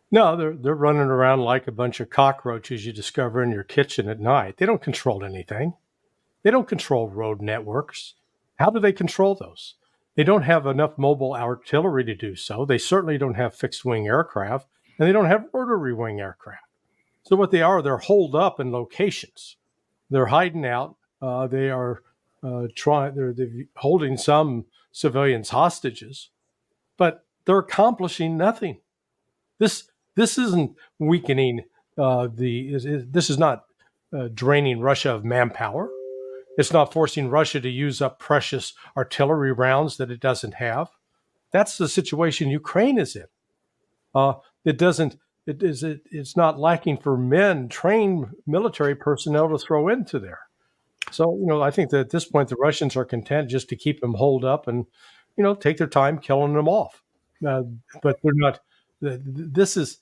No, they're running around like a bunch of cockroaches you discover in your kitchen at night. They don't control anything. They don't control road networks. How do they control those? They don't have enough mobile artillery to do so. They certainly don't have fixed wing aircraft, and they don't have rotary wing aircraft. So what they are, they're holed up in locations. They're hiding out. They are they're holding some civilians hostages, but they're accomplishing nothing. This isn't weakening this is not draining Russia of manpower. It's not forcing Russia to use up precious artillery rounds that it doesn't have. That's the situation Ukraine is in. Uh, it doesn't. It's not lacking for men, trained military personnel to throw into there. So I think that at this point the Russians are content just to keep them holed up and take their time killing them off. But they're not. This is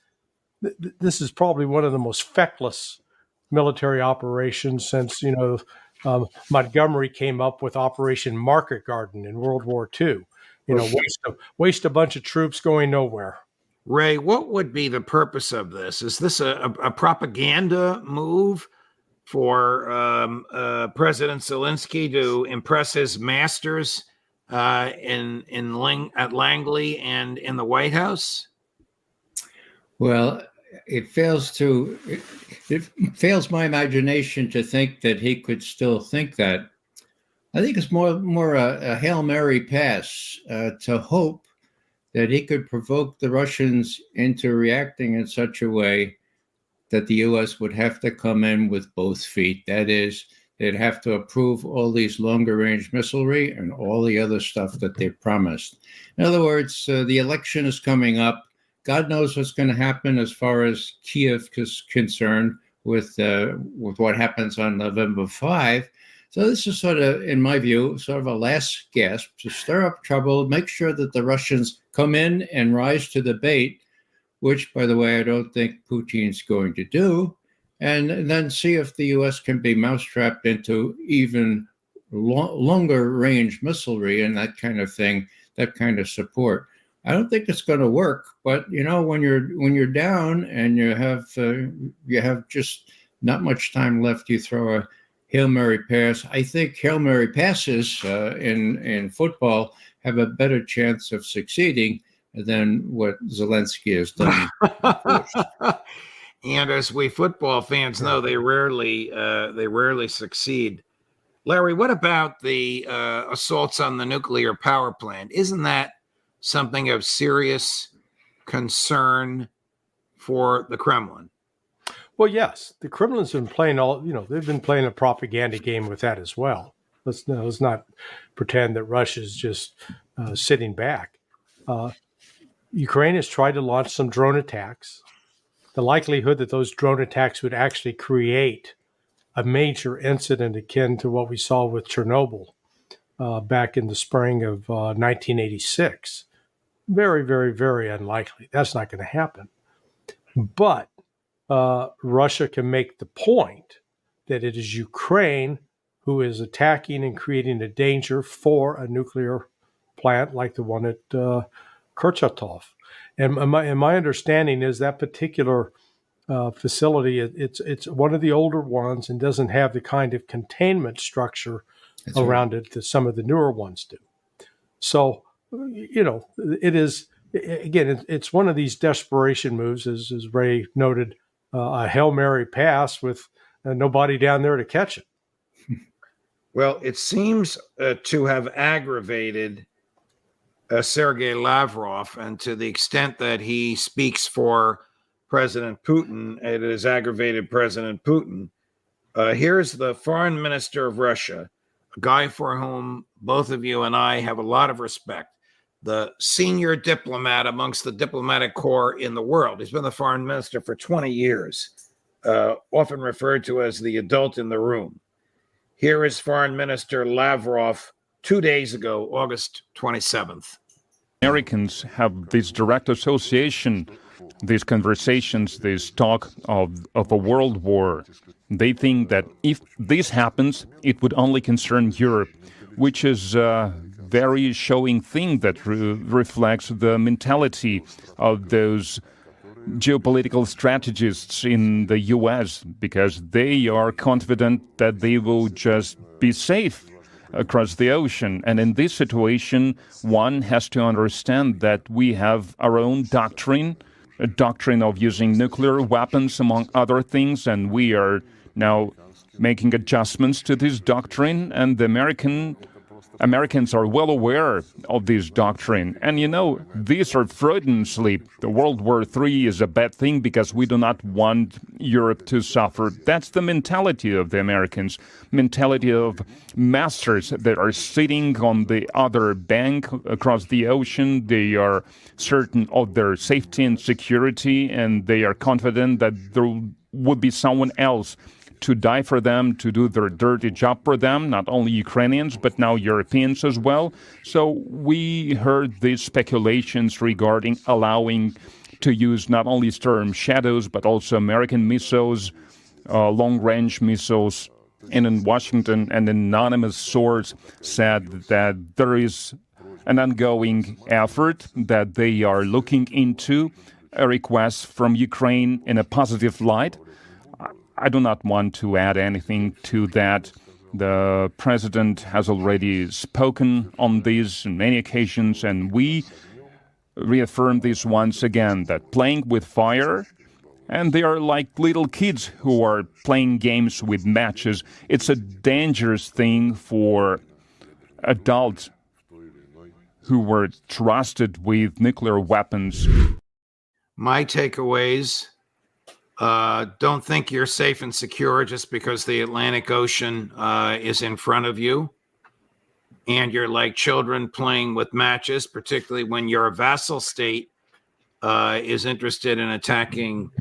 this is probably one of the most feckless military operations since Montgomery came up with Operation Market Garden in World War II. Waste a bunch of troops going nowhere. Ray, what would be the purpose of this? Is this a propaganda move for President Zelensky to impress his masters at Langley and in the White House? Well, it fails my imagination to think that he could still think that. I think it's more a Hail Mary pass to hope that he could provoke the Russians into reacting in such a way that the U.S. would have to come in with both feet. That is, they'd have to approve all these longer range missilery and all the other stuff that they promised. In other words, the election is coming up. God knows what's going to happen as far as Kiev is concerned with what happens on November 5. So this is sort of, in my view, sort of a last gasp to stir up trouble, make sure that the Russians come in and rise to the bait, which, by the way, I don't think Putin's going to do, and then see if the U.S. can be mousetrapped into even longer range missilery and that kind of thing, that kind of support. I don't think it's going to work, but when you're down and you have just not much time left, you throw a Hail Mary pass. I think Hail Mary passes in football have a better chance of succeeding than what Zelensky has done. And as we football fans know, they rarely succeed. Larry, what about the assaults on the nuclear power plant? Isn't that something of serious concern for the Kremlin? Well, yes, the Kremlin's been playing they've been playing a propaganda game with that as well. Let's not pretend that Russia's just sitting back. Ukraine has tried to launch some drone attacks. The likelihood that those drone attacks would actually create a major incident akin to what we saw with Chernobyl back in the spring of 1986, very, very, very unlikely. That's not going to happen. But Russia can make the point that it is Ukraine who is attacking and creating a danger for a nuclear plant like the one at Kurchatov. And my understanding is that particular facility, it's one of the older ones and doesn't have the kind of containment structure around it that some of the newer ones do. So, it is, again, it's one of these desperation moves, as Ray noted, a Hail Mary pass with nobody down there to catch it. Well, it seems to have aggravated Sergei Lavrov, and to the extent that he speaks for President Putin, it has aggravated President Putin. Here's the foreign minister of Russia, a guy for whom both of you and I have a lot of respect, the senior diplomat amongst the diplomatic corps in the world. He's been the foreign minister for 20 years, often referred to as the adult in the room. Here is Foreign Minister Lavrov 2 days ago, August 27th. Americans have this direct association, these conversations, this talk of a world war. They think that if this happens, it would only concern Europe, which is a very showing thing that reflects the mentality of those geopolitical strategists in the U.S. because they are confident that they will just be safe across the ocean. And in this situation, one has to understand that we have our own doctrine, a doctrine of using nuclear weapons, among other things, and we are now making adjustments to this doctrine, and the Americans are well aware of this doctrine. And these are Freudian sleep. The World War III is a bad thing because we do not want Europe to suffer. That's the mentality of the Americans, mentality of masters that are sitting on the other bank across the ocean. They are certain of their safety and security, and they are confident that there would be someone else to die for them, to do their dirty job for them, not only Ukrainians, but now Europeans as well. So we heard these speculations regarding allowing to use not only Storm Shadows, but also American missiles, long-range missiles. And in Washington, an anonymous source said that there is an ongoing effort that they are looking into a request from Ukraine in a positive light. I do not want to add anything to that. The president has already spoken on this on many occasions, and we reaffirm this once again, that playing with fire, and they are like little kids who are playing games with matches, it's a dangerous thing for adults who were trusted with nuclear weapons. My takeaways: don't think you're safe and secure just because the Atlantic Ocean is in front of you. And you're like children playing with matches, particularly when your vassal state is interested in attacking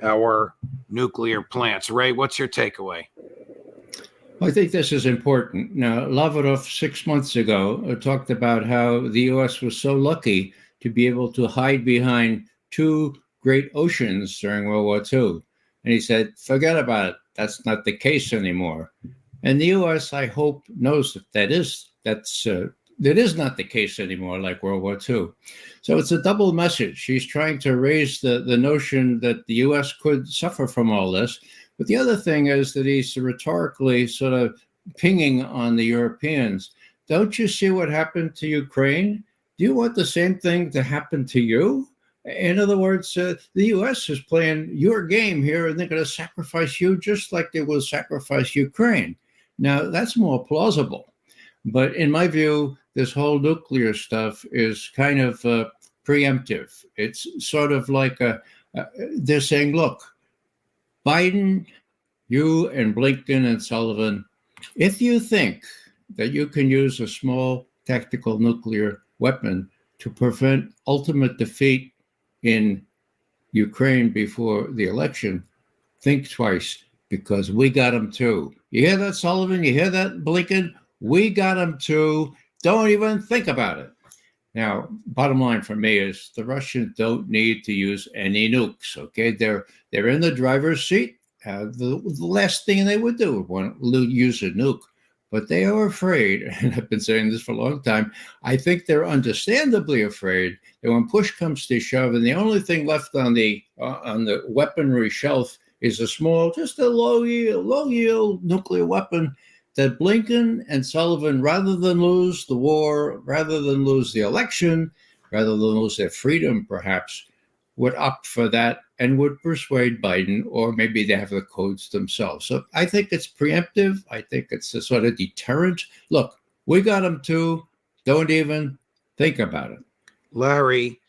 our nuclear plants. Ray, what's your takeaway? I think this is important. Now, Lavrov 6 months ago talked about how the U.S. was so lucky to be able to hide behind two great oceans during World War II. And he said, forget about it. That's not the case anymore. And the U.S., I hope, knows that is not the case anymore, like World War II. So it's a double message. He's trying to raise the notion that the U.S. could suffer from all this. But the other thing is that he's rhetorically sort of pinging on the Europeans. Don't you see what happened to Ukraine? Do you want the same thing to happen to you? In other words, the U.S. is playing your game here, and they're going to sacrifice you just like they will sacrifice Ukraine. Now, that's more plausible. But in my view, this whole nuclear stuff is kind of preemptive. It's sort of like they're saying, look, Biden, you and Blinken and Sullivan, if you think that you can use a small tactical nuclear weapon to prevent ultimate defeat in Ukraine before the election, think twice, because we got them too. You hear that, Sullivan? You hear that, Blinken? We got them too. Don't even think about it. Now, bottom line for me is the Russians don't need to use any nukes, okay? They're in the driver's seat. The last thing they would do would use a nuke. But they are afraid, and I've been saying this for a long time, I think they're understandably afraid that when push comes to shove and the only thing left on the weaponry shelf is a small, just a low-yield nuclear weapon, that Blinken and Sullivan, rather than lose the war, rather than lose the election, rather than lose their freedom perhaps, would opt for that and would persuade Biden, or maybe they have the codes themselves. So I think it's preemptive. I think it's a sort of deterrent. Look, we got them too. Don't even think about it. Larry,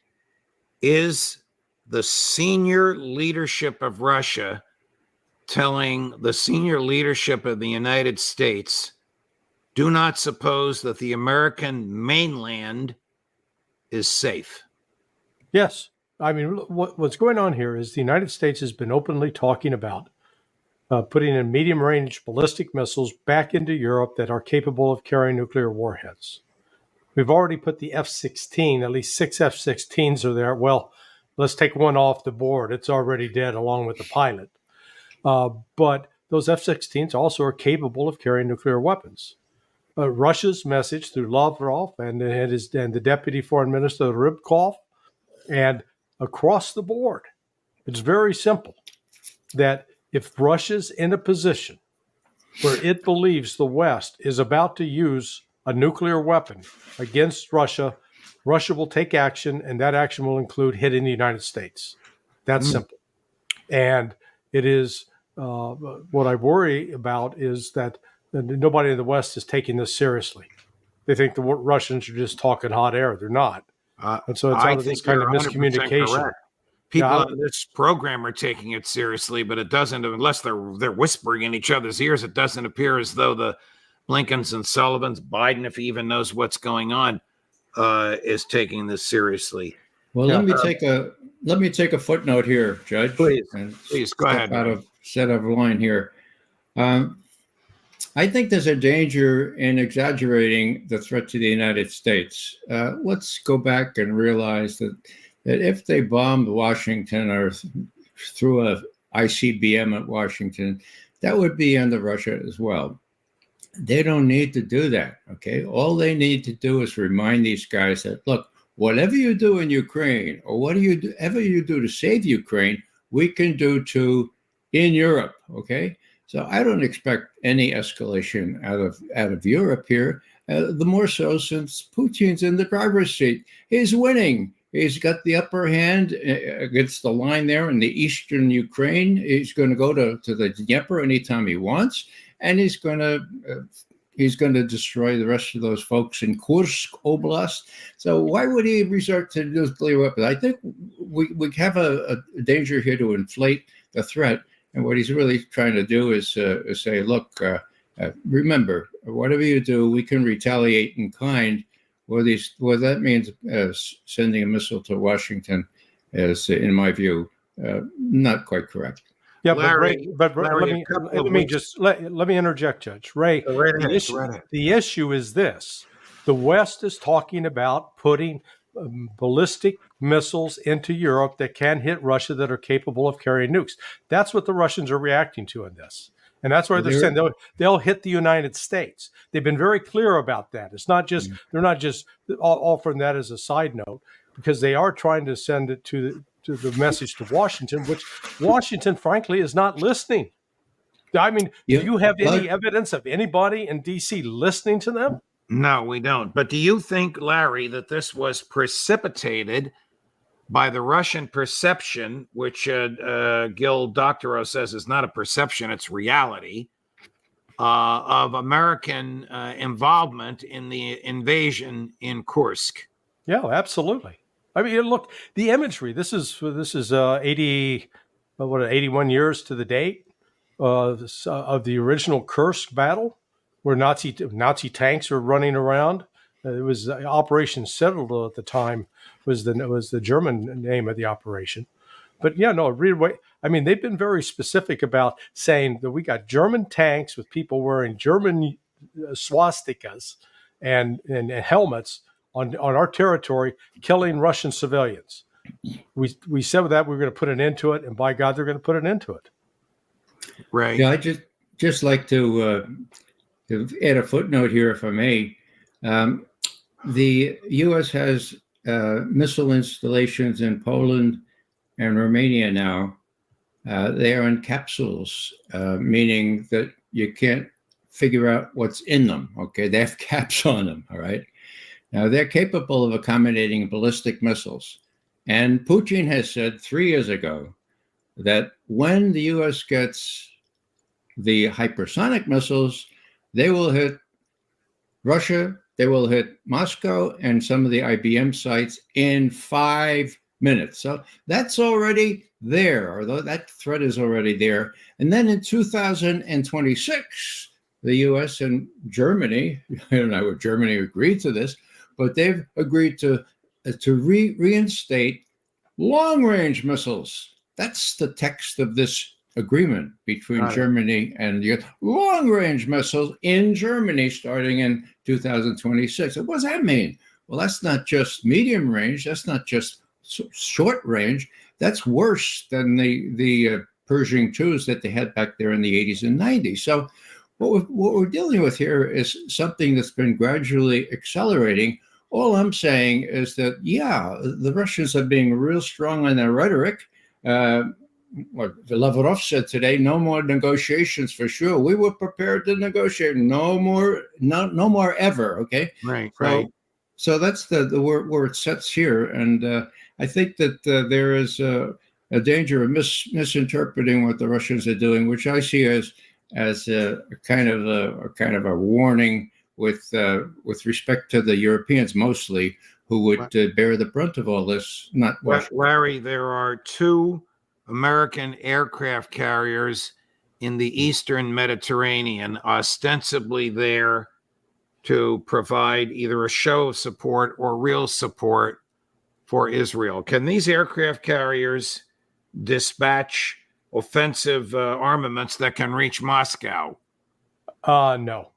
is the senior leadership of Russia telling the senior leadership of the United States, do not suppose that the American mainland is safe? Yes. I mean, what's going on here is the United States has been openly talking about putting in medium-range ballistic missiles back into Europe that are capable of carrying nuclear warheads. We've already put the F-16, at least 6 F-16s are there. Well, let's take one off the board. It's already dead along with the pilot. But those F-16s also are capable of carrying nuclear weapons. Russia's message through Lavrov and the Deputy Foreign Minister Rybkov and across the board It's very simple. That if Russia's in a position where it believes the West is about to use a nuclear weapon against Russia, Russia will take action, and that action will include hitting the United States. That's simple. And it is what I worry about is that nobody in the West is taking this seriously. They think the Russians are just talking hot air. They're not. And so it's I out of this think kind of you're 100% miscommunication. correct. People Yeah, on this program are taking it seriously, but it doesn't, unless they're whispering in each other's ears, it doesn't appear as though the Blinkens and Sullivans, Biden, if he even knows what's going on, is taking this seriously. Well, let me take a footnote here, Judge. Please, and please go ahead. Set out of line here. I think there's a danger in exaggerating the threat to the United States. Let's go back and realize that if they bombed Washington or threw a ICBM at Washington, that would be under Russia as well. They don't need to do that, okay? All they need to do is remind these guys that, look, whatever you do in Ukraine or whatever you do to save Ukraine, we can do too in Europe, okay? So I don't expect any escalation out of Europe here. The more so since Putin's in the driver's seat. He's winning. He's got the upper hand against the line there in the eastern Ukraine. He's going to go to the Dnieper anytime he wants, and he's going to destroy the rest of those folks in Kursk Oblast. So why would he resort to nuclear weapons? I think we have a danger here to inflate the threat. And what he's really trying to do is say, look, remember, whatever you do, we can retaliate in kind. Well, that means sending a missile to Washington is, in my view, not quite correct. Yeah, Larry, but Larry, let me interject, Judge Ray. The issue is this: the West is talking about putting ballistic missiles into Europe that can hit Russia that are capable of carrying nukes. That's what the Russians are reacting to in this. And that's why they're saying they'll hit the United States. They've been very clear about that. It's not just they're not just offering that as a side note, because they are trying to send it to the message to Washington, which Washington, frankly, is not listening. I mean, do you have any evidence of anybody in D.C. listening to them? No, we don't. But do you think, Larry, that this was precipitated by the Russian perception, which Gil Doctorow says is not a perception, it's reality, of American involvement in the invasion in Kursk? Yeah, absolutely. I mean, look, the imagery. This is 81 years to the date of the original Kursk battle, where Nazi tanks were running around. It was Operation Citadel at the time was the German name of the operation. But yeah, no, really, I mean, they've been very specific about saying that we got German tanks with people wearing German swastikas and helmets on our territory, killing Russian civilians. We said that we were going to put an end to it, and by God, they're going to put an end to it. Right. Yeah, I just like to add a footnote here, if I may. The U.S. has missile installations in Poland and Romania now. They are in capsules, meaning that you can't figure out what's in them. Okay, they have caps on them. All right. Now they're capable of accommodating ballistic missiles, and Putin has said 3 years ago that when the U.S. gets the hypersonic missiles, they will hit Russia, they will hit Moscow and some of the IBM sites in 5 minutes. So that's already there, or that threat is already there. And then in 2026, the U.S. and Germany, I don't know if Germany agreed to this, but they've agreed to reinstate long-range missiles. That's the text of this agreement between Germany and the long-range missiles in Germany starting in 2026. What does that mean? Well, that's not just medium range. That's not just short range. That's worse than the Pershing IIs that they had back there in the 80s and 90s. So what we're dealing with here is something that's been gradually accelerating. All I'm saying is that, yeah, the Russians are being real strong on their rhetoric. what Lavrov said today, no more negotiations for sure. We were prepared to negotiate. No more ever. Okay. Right. So, Right. so that's the where it sets here. And I think that there is a danger of misinterpreting what the Russians are doing, which I see as a kind of a warning with respect to the Europeans mostly, who would bear the brunt of all this, not Russia. Larry, there are 2 American aircraft carriers in the Eastern Mediterranean, ostensibly there to provide either a show of support or real support for Israel. Can these aircraft carriers dispatch offensive armaments that can reach Moscow? No.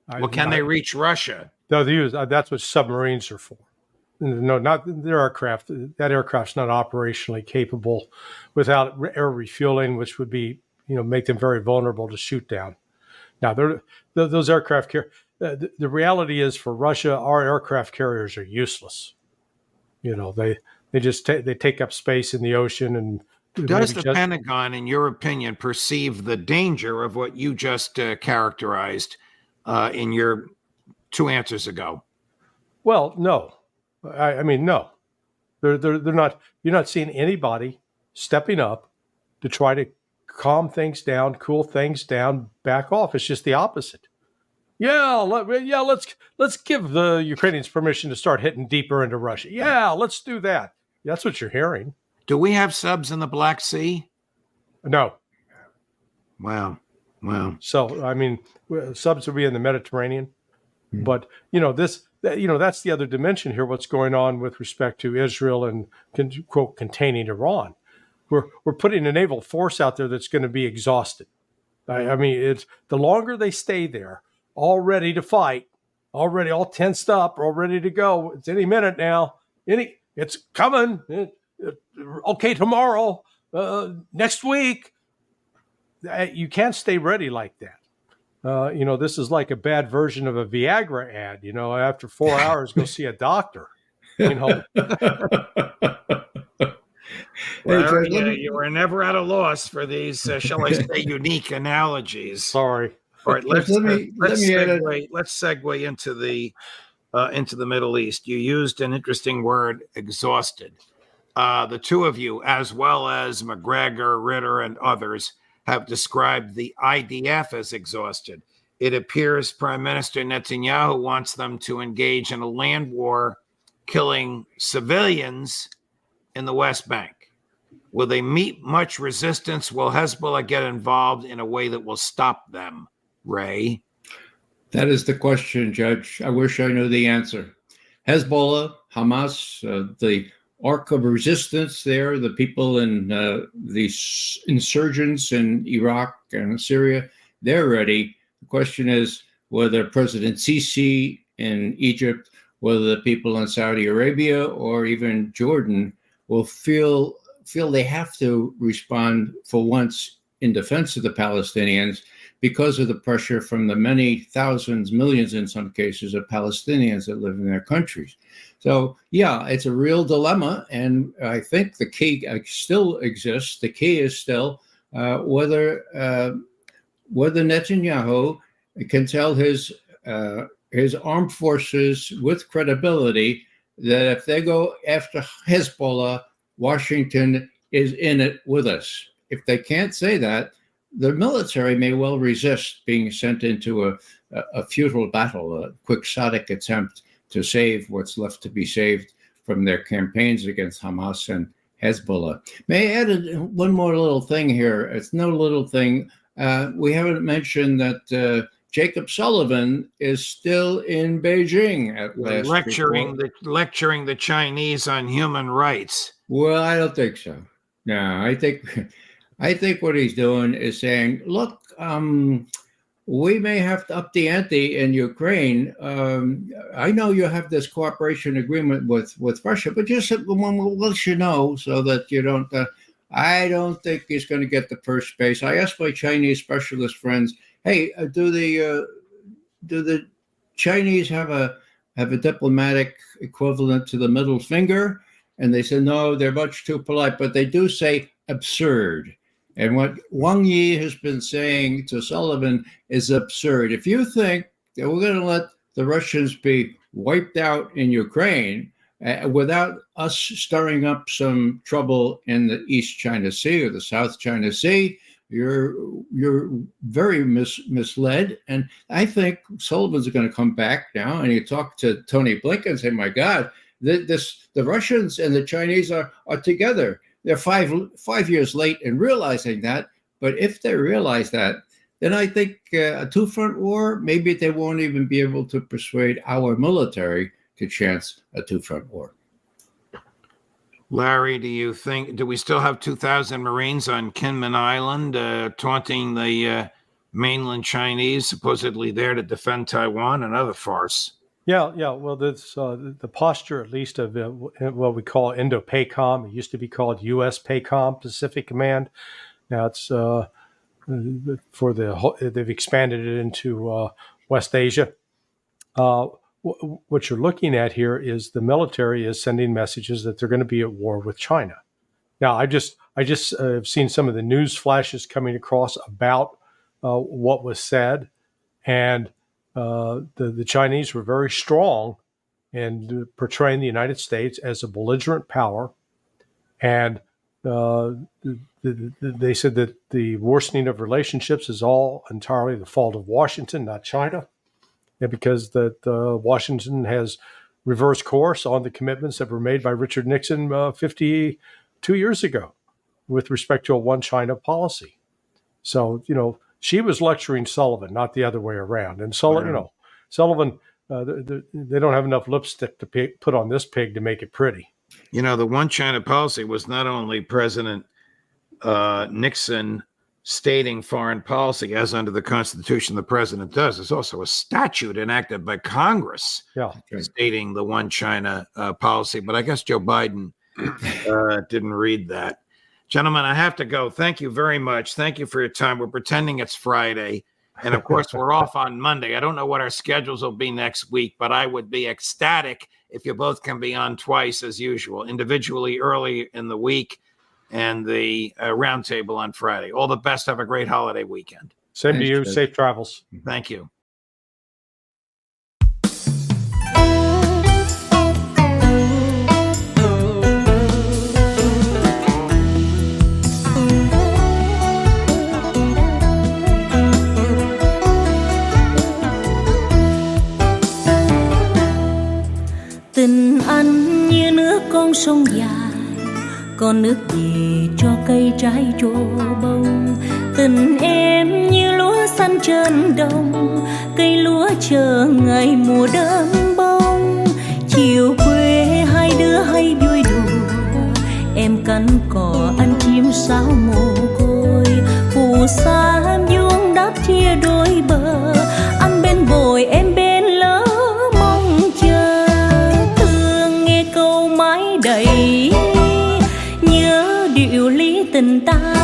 Well, can they reach Russia? That's what submarines are for. No, not their aircraft. That aircraft's not operationally capable without air refueling, which would be, make them very vulnerable to shoot down. Now, those aircraft the reality is for Russia, our aircraft carriers are useless. They just they take up space in the ocean. And does the Pentagon, in your opinion, perceive the danger of what you just characterized in your 2 answers ago? Well, no. I mean, no. They're not. You're not seeing anybody stepping up to try to calm things down, cool things down, back off. It's just the opposite. Let's give the Ukrainians permission to start hitting deeper into Russia. Yeah, let's do that. That's what you're hearing. Do we have subs in the Black Sea? No. Wow. So, I mean, subs will be in the Mediterranean. Mm-hmm. But, that's the other dimension here, what's going on with respect to Israel and, quote, containing Iran. We're putting a naval force out there that's going to be exhausted. I mean, it's the longer they stay there, all ready to fight, already all tensed up, all ready to go. It's any minute now. It's coming. Okay, tomorrow, next week. You can't stay ready like that. This is like a bad version of a Viagra ad. After 4 hours, go see a doctor. Larry, you were never at a loss for these, shall I say, unique analogies. Sorry. All right, let's segue into the Middle East. You used an interesting word, exhausted. The 2 of you, as well as McGregor, Ritter, and others, have described the IDF as exhausted. It appears Prime Minister Netanyahu wants them to engage in a land war, killing civilians in the West Bank. Will they meet much resistance? Will Hezbollah get involved in a way that will stop them? Ray? That is the question, Judge. I wish I knew the answer. Hezbollah, Hamas, the arc of resistance there, the people in the insurgents in Iraq and Syria, they're ready. The question is whether President Sisi in Egypt, whether the people in Saudi Arabia or even Jordan will feel they have to respond for once in defense of the Palestinians because of the pressure from the many thousands, millions in some cases, of Palestinians that live in their countries. So, yeah, it's a real dilemma. And I think the key still exists. The key is still whether Netanyahu can tell his armed forces with credibility that if they go after Hezbollah, Washington is in it with us. If they can't say that, the military may well resist being sent into a futile battle, a quixotic attempt to save what's left to be saved from their campaigns against Hamas and Hezbollah. May I add one more little thing here? It's no little thing. We haven't mentioned that Jacob Sullivan is still in Beijing at last lecturing the Chinese on human rights. Well, I don't think so. No, I think what he's doing is saying, look, we may have to up the ante in Ukraine. I know you have this cooperation agreement with Russia, but just we'll let you know so that you don't. I don't think he's going to get the first space. I asked my Chinese specialist friends, hey, do the Chinese have a diplomatic equivalent to the middle finger? And they said, no, they're much too polite, but they do say absurd. And what Wang Yi has been saying to Sullivan is absurd. If you think that we're going to let the Russians be wiped out in Ukraine without us stirring up some trouble in the East China Sea or the South China Sea, you're very misled. And I think Sullivan's going to come back now and he talked to Tony Blinken and say, my God, the Russians and the Chinese are together. They're 5 years late in realizing that. But if they realize that, then I think a two-front war, maybe they won't even be able to persuade our military to chance a two-front war. Larry, do we still have 2,000 Marines on Kinmen Island taunting the mainland Chinese, supposedly there to defend Taiwan? Another farce. Yeah. Well, that's the posture, at least, of what we call Indo-PACOM. It used to be called U.S. PACOM, Pacific Command. Now it's they've expanded it into West Asia. What you're looking at here is the military is sending messages that they're going to be at war with China. Now, I just have seen some of the news flashes coming across about what was said, and the Chinese were very strong in portraying the United States as a belligerent power, and they said that the worsening of relationships is all entirely the fault of Washington, not China, and because that Washington has reversed course on the commitments that were made by Richard Nixon 52 years ago with respect to a one China policy. So, she was lecturing Sullivan, not the other way around. And Sullivan, they don't have enough lipstick to put on this pig to make it pretty. The one China policy was not only President Nixon stating foreign policy as under the Constitution the president does. There's also a statute enacted by Congress stating the one China policy. But I guess Joe Biden didn't read that. Gentlemen, I have to go. Thank you very much. Thank you for your time. We're pretending it's Friday. And of course, we're off on Monday. I don't know what our schedules will be next week, but I would be ecstatic if you both can be on twice as usual, individually early in the week and the roundtable on Friday. All the best. Have a great holiday weekend. Same to you. Safe travels. Thank you. Tình anh như nước con sông dài, con nước gì cho cây trái trổ bông. Tình em như lúa xanh trên đồng, cây lúa chờ ngày mùa đơm bông. Chiều quê hai đứa hay vui đùa, em cánh cò anh chim sáo mồ côi. Phù sa vuông đắp chia đôi bờ, anh bên bồi em bên lỡ mong chờ. Thương nghe câu mái đầy, nhớ điệu lý tình ta,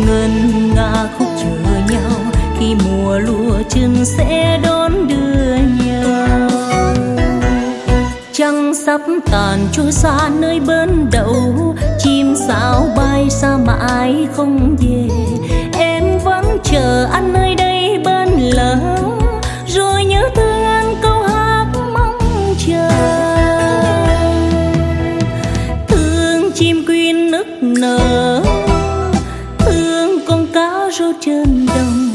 ngân nga khúc chờ nhau khi mùa lúa chừng sẽ đón đưa nhau. Trăng sắp tàn trôi xa nơi bến đậu, chim sáo bay xa mãi không về. Em vẫn chờ anh nơi đây bên lỡ, rồi nhớ thương anh câu hát mong chờ. Thương chim quyên nức nở, thương con cá rô trên đồng.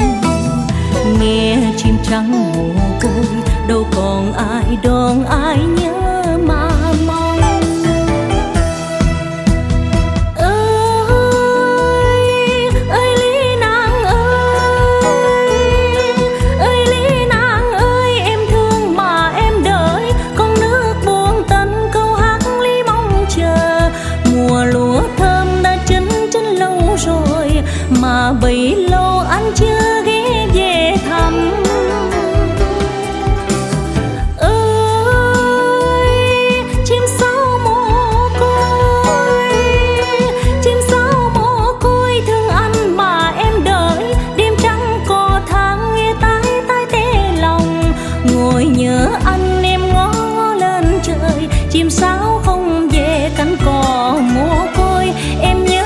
Nghe chim trắng mồ côi, đâu còn ai đón ai nhớ mà mong. Ơi Lý Nàng ơi Lý Nàng ơi, em thương mà em đợi, con nước buông tận câu hát Lý mong chờ. Mùa lúa thơm đã chín lâu rồi, mà bấy lâu anh chưa ghé về thăm. Nhớ anh em ngó lên trời, chim sáo không về cánh cò mồ côi. Em nhớ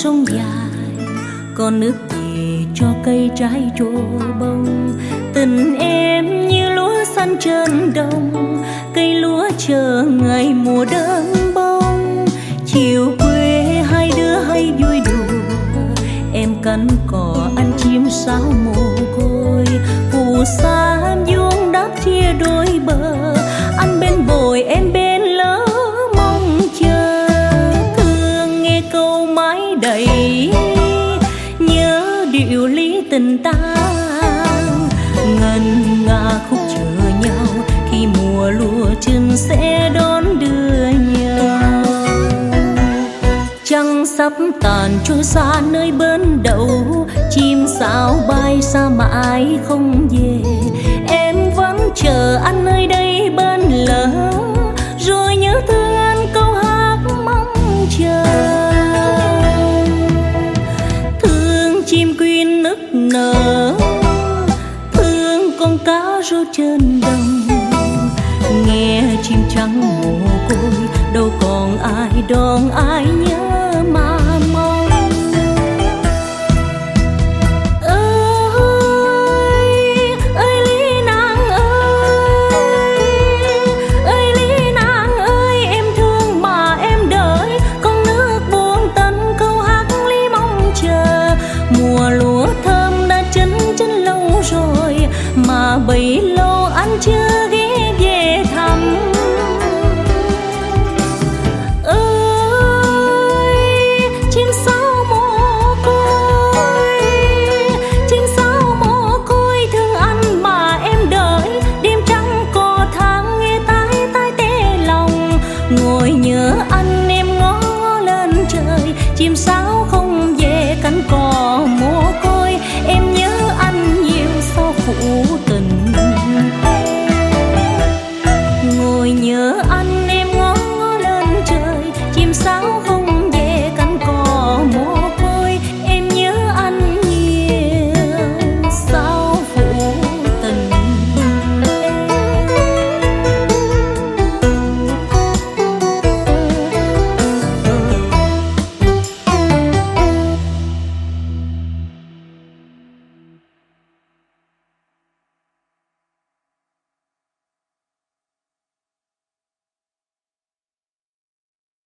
sông dài, con nước về cho cây trái trổ bông. Tình em như lúa xanh trên đồng, cây lúa chờ ngày mùa đơn bông. Chiều quê hai đứa hay vui đùa, em cánh cỏ anh chim sáo mồ côi. Phù sa vuông đáp chia đôi bờ, anh bên bồi em bên lỡ mong chờ. Thương nghe câu mái đầy, nhớ điệu lý tình ta, ngân nga khúc chờ nhau khi mùa lúa chừng sẽ đón đưa nhau. Trăng sắp tàn trôi xa nơi bến đậu, chim sáo bay xa mãi không về. Em vẫn chờ anh nơi đây bên lỡ, rồi nhớ thương anh câu hát mong chờ. Thương chim quyên nức nở, thương con cá rô trên đồng. Nghe chim trắng mồ côi, đâu còn ai đón ai nhớ mà mong. Ơi Lý Nàng ơi Lý Nàng ơi, em thương mà em đợi, con nước buông tận câu hát Lý mong chờ. Mùa lúa thơm đã chín lâu rồi, mà bấy lâu